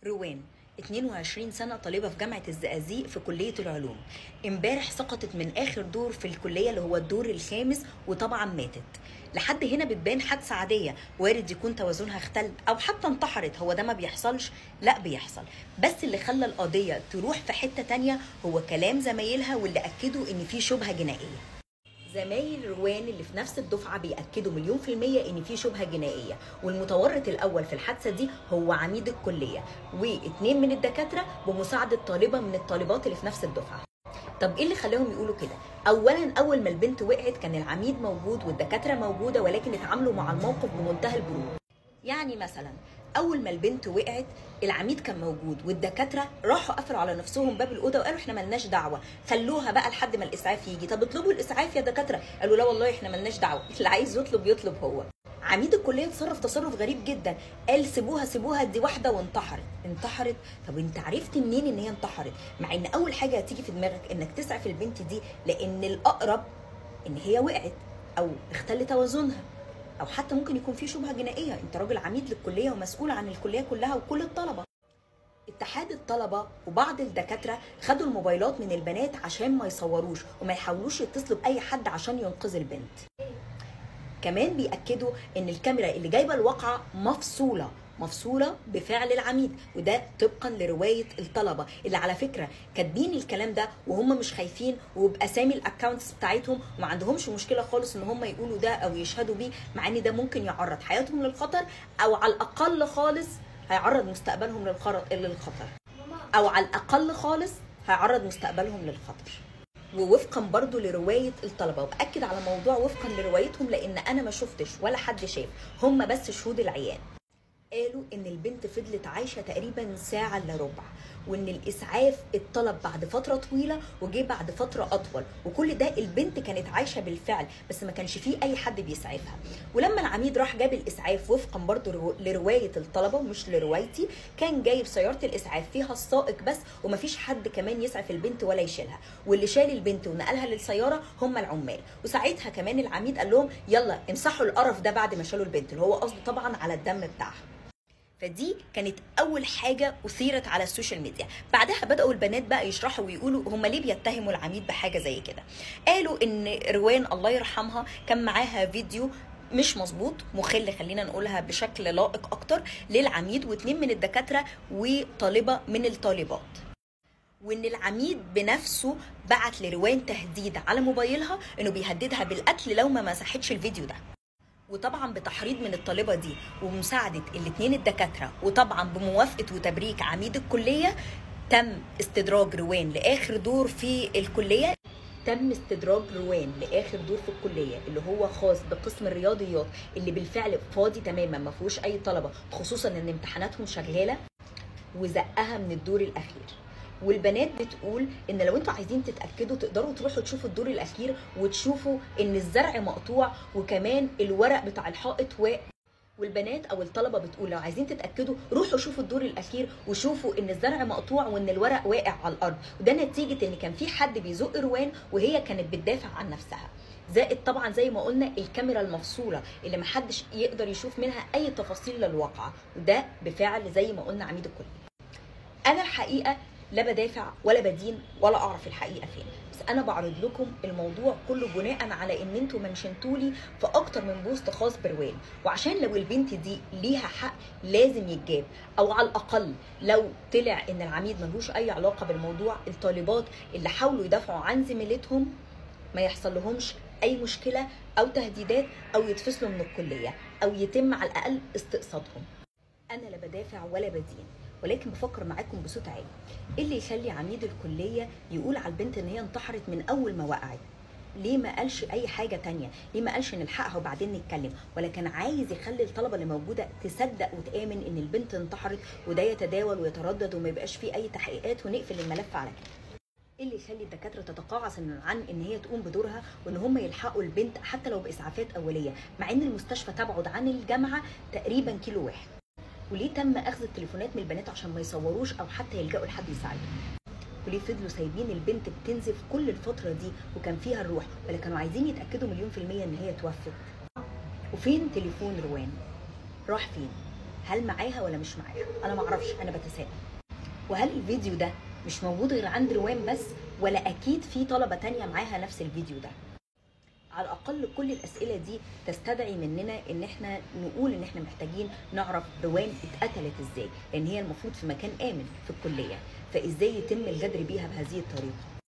روان 22 سنة طالبة في جامعة الزقازيق في كلية العلوم. امبارح سقطت من آخر دور في الكلية اللي هو الدور الخامس وطبعا ماتت. لحد هنا بتبان حادثة عادية، وارد يكون توازنها اختل أو حتى انتحرت. هو ده ما بيحصلش؟ لا بيحصل، بس اللي خلى القضية تروح في حتة تانية هو كلام زمايلها واللي أكدوا إن في شبهة جنائية. زمايل روان اللي في نفس الدفعه بياكدوا 100% ان في شبهه جنائيه، والمتورط الاول في الحادثه دي هو عميد الكليه واثنين من الدكاتره بمساعده طالبه من الطالبات اللي في نفس الدفعه. طب ايه اللي خلاهم يقولوا كده؟ اولا اول ما البنت وقعت كان العميد موجود والدكاتره موجوده، ولكن اتعاملوا مع الموقف بمنتهى البرود. يعني مثلا اول ما البنت وقعت العميد كان موجود والدكاتره راحوا قفلوا على نفسهم باب الاوضه وقالوا احنا ملناش دعوه، خلوها بقى لحد ما الاسعاف يجي. طب اطلبوا الاسعاف يا دكاتره، قالوا لا والله احنا ملناش دعوه، اللي عايز يطلب هو. عميد الكليه اتصرف تصرف غريب جدا، قال سيبوها دي واحده وانتحرت. طب انت عرفت منين ان هي انتحرت؟ مع ان اول حاجه هتيجي في دماغك انك تسعف البنت دي، لان الاقرب ان هي وقعت او اختل توازنها، او حتى ممكن يكون في شبهه جنائيه. انت راجل عميد للكليه ومسؤول عن الكليه كلها وكل الطلبه. اتحاد الطلبه وبعض الدكاتره خدوا الموبايلات من البنات عشان ما يصوروش وما يحاولوش يتصلوا باي حد عشان ينقذ البنت. كمان بيأكدوا ان الكاميرا اللي جايبه الواقعه مفصوله بفعل العميد، وده طبقا لروايه الطلبه اللي على فكره كاتبين الكلام ده وهم مش خايفين وباسامي الاكونتس بتاعتهم، وما عندهمش مشكله خالص ان هم يقولوا ده او يشهدوا بيه، مع ان ده ممكن يعرض حياتهم للخطر، او على الاقل خالص هيعرض مستقبلهم للخطر، او على الاقل خالص هيعرض مستقبلهم للخطر. ووفقا برضو لروايه الطلبه، وباكد على موضوع وفقا لروايتهم لان انا ما شفتش ولا حد شاف، هم بس شهود العيان. قالوا ان البنت فضلت عايشه تقريبا ساعه الا ربع، وان الاسعاف اتطلب بعد فتره طويله وجه بعد فتره اطول، وكل ده البنت كانت عايشه بالفعل بس ما كانش فيه اي حد بيسعفها. ولما العميد راح جاب الاسعاف وفقا برضو لروايه الطلبه ومش لروايتي، كان جايب سياره الاسعاف فيها السائق بس ومفيش حد كمان يسعف البنت ولا يشيلها، واللي شال البنت ونقلها للسياره هم العمال. وساعتها كمان العميد قال لهم يلا امسحوا القرف ده بعد ما شالوا البنت، اللي هو قصده طبعا على الدم بتاعها. فدي كانت اول حاجه اثيرت على السوشيال ميديا. بعدها بداوا البنات بقى يشرحوا ويقولوا هم ليه بيتهموا العميد بحاجه زي كده. قالوا ان روان الله يرحمها كان معاها فيديو مش مظبوط مخل، خلينا نقولها بشكل لائق اكتر، للعميد واثنين من الدكاتره وطالبه من الطالبات، وان العميد بنفسه بعت لروان تهديد على موبايلها انه بيهددها بالقتل لو ما مسحتش الفيديو ده. وطبعا بتحريض من الطالبه دي ومساعده الاثنين الدكاتره، وطبعا بموافقه وتبريك عميد الكليه، تم استدراج روان لاخر دور في الكليه. اللي هو خاص بقسم الرياضيات اللي بالفعل فاضي تماما ما فيهوش اي طلبه، خصوصا ان امتحاناتهم شغاله، وزقها من الدور الاخير. والبنات بتقول ان لو انتوا عايزين تتاكدوا تقدروا تروحوا تشوفوا الدور الاخير وتشوفوا ان الزرع مقطوع وكمان الورق بتاع الحائط واقع. والبنات او الطلبه بتقول لو عايزين تتاكدوا روحوا شوفوا الدور الاخير وشوفوا ان الزرع مقطوع وان الورق واقع على الارض، وده نتيجه ان كان في حد بيزق روان وهي كانت بتدافع عن نفسها. زائد طبعا زي ما قلنا الكاميرا المفصوله اللي محدش يقدر يشوف منها اي تفاصيل للواقعه، وده بفعل زي ما قلنا عميد الكليه. انا الحقيقه لا بدافع ولا بدين ولا اعرف الحقيقه فين، بس انا بعرض لكم الموضوع كله بناء على ان انتوا منشنتولي في اكتر من بوست خاص بروان، وعشان لو البنت دي ليها حق لازم يتجاب، او على الاقل لو طلع ان العميد ملوش اي علاقه بالموضوع، الطالبات اللي حاولوا يدافعوا عن زميلتهم ما يحصل لهمش اي مشكله او تهديدات او يتفصلوا من الكليه او يتم على الاقل استقصادهم. انا لا بدافع ولا بدين، ولكن بفكر معاكم بصوت عالي. ايه اللي يخلي عميد الكليه يقول على البنت ان هي انتحرت من اول ما وقعت؟ ليه ما قالش اي حاجه تانية؟ ليه ما قالش نلحقها وبعدين نتكلم؟ ولا كان عايز يخلي الطلبه اللي موجوده تصدق وتامن ان البنت انتحرت وده يتداول ويتردد وما يبقاش فيه اي تحقيقات ونقفل الملف على كده؟ ايه اللي يخلي الدكاتره تتقاعس عن ان هي تقوم بدورها وان هم يلحقوا البنت حتى لو باسعافات اوليه، مع ان المستشفى تبعد عن الجامعه تقريبا كيلو واحد؟ وليه تم اخذ التليفونات من البنات عشان ما يصوروش او حتى يلجأوا لحد يساعدهم؟ وليه فضلوا سايبين البنت بتنزف كل الفتره دي وكان فيها الروح، ولا كانوا عايزين يتاكدوا 100% ان هي توفت؟ وفين تليفون روان؟ راح فين؟ هل معاها ولا مش معاها؟ انا معرفش، انا بتساءل. وهل الفيديو ده مش موجود غير عند روان بس، ولا اكيد في طلبه تانية معاها نفس الفيديو ده؟ على الاقل كل الاسئله دي تستدعي مننا ان احنا نقول ان احنا محتاجين نعرف روان اتقتلت ازاي، لان هي المفروض في مكان امن في الكليه، فازاي يتم الغدر بيها بهذه الطريقه؟